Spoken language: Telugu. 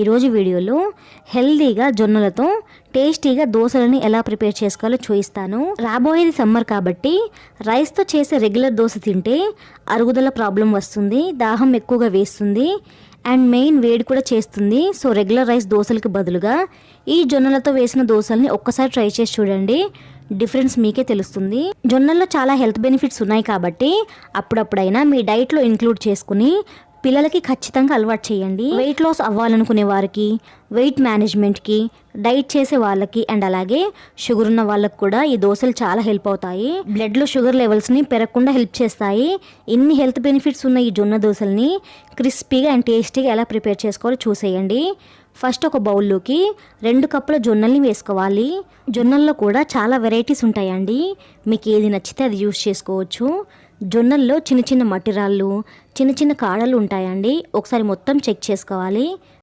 ఈరోజు వీడియోలో హెల్దీగా జొన్నలతో టేస్టీగా దోశలని ఎలా ప్రిపేర్ చేసుకోవాలో చూపిస్తాను. రాబోయేది సమ్మర్ కాబట్టి రైస్తో చేసే రెగ్యులర్ దోశ తింటే అరుగుదల ప్రాబ్లం వస్తుంది, దాహం ఎక్కువగా వేస్తుంది అండ్ మెయిన్ వేడి కూడా చేస్తుంది. సో రెగ్యులర్ రైస్ దోశలకు బదులుగా ఈ జొన్నలతో వేసిన దోశల్ని ఒక్కసారి ట్రై చేసి చూడండి, డిఫరెన్స్ మీకే తెలుస్తుంది. జొన్నల్లో చాలా హెల్త్ బెనిఫిట్స్ ఉన్నాయి కాబట్టి అప్పుడప్పుడైనా మీ డైట్లో ఇంక్లూడ్ చేసుకుని పిల్లలకి ఖచ్చితంగా అలవాటు చేయండి. వెయిట్ లాస్ అవ్వాలనుకునే వారికి, వెయిట్ మేనేజ్మెంట్కి, డైట్ చేసే వాళ్ళకి అండ్ అలాగే షుగర్ ఉన్న వాళ్ళకి కూడా ఈ దోశలు చాలా హెల్ప్ అవుతాయి. బ్లడ్లో షుగర్ లెవెల్స్ని పెరగకుండా హెల్ప్ చేస్తాయి. ఇన్ని హెల్త్ బెనిఫిట్స్ ఉన్న ఈ జొన్న దోశల్ని క్రిస్పీగా అండ్ టేస్టీగా ఎలా ప్రిపేర్ చేసుకోవాలో చూసేయండి. ఫస్ట్ ఒక బౌల్లోకి 2 కప్పుల జొన్నల్ని వేసుకోవాలి. జొన్నల్లో కూడా చాలా వెరైటీస్ ఉంటాయండి, మీకు ఏది నచ్చితే అది యూస్ చేసుకోవచ్చు. జొన్నల్లో చిన్న చిన్న మట్టి రాళ్ళు, చిన్న చిన్న కాడలు ఉంటాయండి, ఒకసారి మొత్తం చెక్ చేసుకోవాలి.